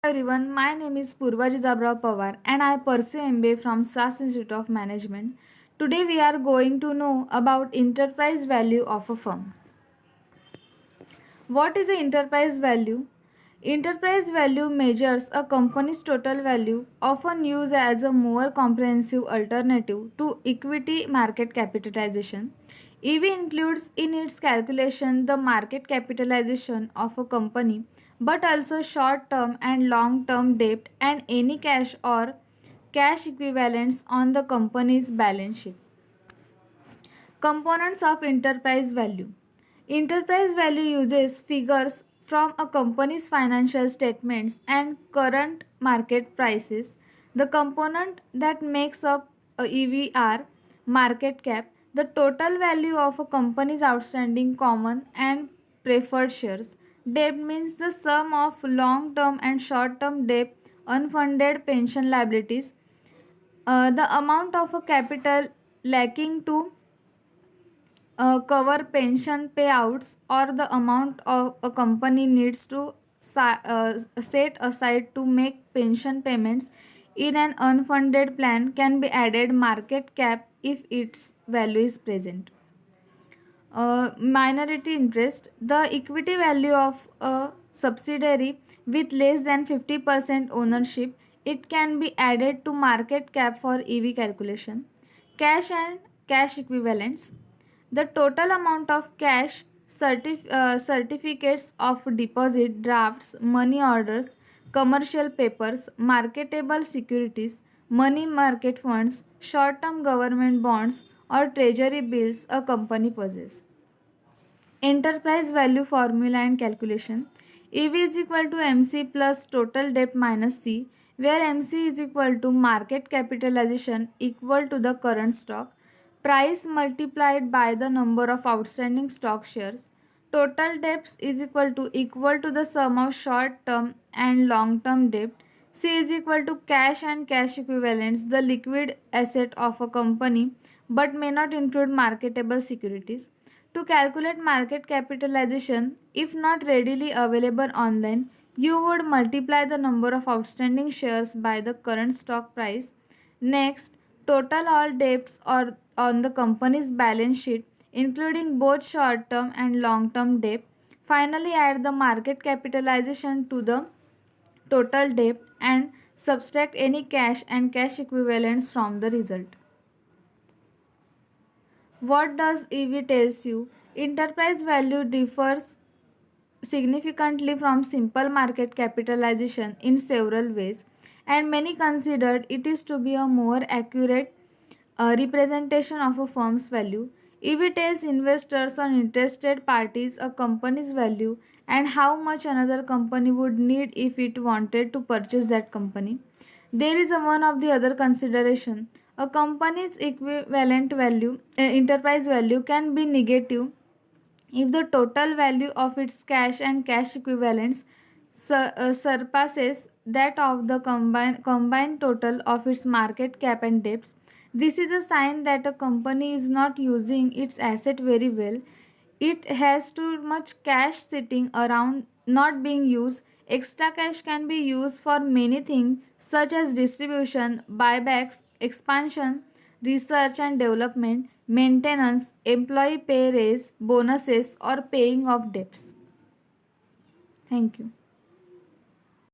Everyone, my name is Purva Jizabra Pawar and I pursue MBA from SAS Institute of Management. Today we are going to know about enterprise value of a firm. What is the enterprise value? Enterprise value measures a company's total value, often used as a more comprehensive alternative to equity market capitalization. EV includes in its calculation the market capitalization of a company, but also short term and long term debt and any cash or cash equivalents on the company's balance sheet. Components of enterprise value. Enterprise value uses figures from a company's financial statements and current market prices. The component that makes up a EV are market cap, the total value of a company's outstanding common and preferred shares. Debt means the sum of long term and short term debt, unfunded pension liabilities, the amount of a capital lacking to cover pension payouts, or the amount of a company needs to set aside to make pension payments in an unfunded plan can be added market cap if its value is present. Minority interest, the equity value of a subsidiary with less than 50% ownership, it can be added to market cap for EV calculation. Cash and cash equivalents, the total amount of cash, certificates of deposit, drafts, money orders, commercial papers, marketable securities, money market funds, short term government bonds, or treasury bills a company possesses. Enterprise value formula and calculation. EV is equal to MC plus total debt minus C, where MC is equal to market capitalization equal to the current stock, price multiplied by the number of outstanding stock shares. Total debts is equal to the sum of short term and long term debt. C is equal to cash and cash equivalents, the liquid asset of a company, but may not include marketable securities. To calculate market capitalization, if not readily available online, you would multiply the number of outstanding shares by the current stock price. Next, total all debts or on the company's balance sheet, including both short term and long term debt. Finally, add the market capitalization to the total debt and subtract any cash and cash equivalents from the result. What does EV tells you? Enterprise value differs significantly from simple market capitalization in several ways, and many considered it is to be a more accurate representation of a firm's value. EV tells investors or interested parties a company's value and how much another company would need if it wanted to purchase that company. There is a one of the other consideration. A company's equivalent value, enterprise value, can be negative if the total value of its cash and cash equivalents surpasses that of the combined total of its market cap and debts. This is a sign that a company is not using its asset very well. It has too much cash sitting around not being used. Extra cash can be used for many things such as distribution, buybacks, expansion, research and development, maintenance, employee pay raise, bonuses, or paying off debts. Thank you.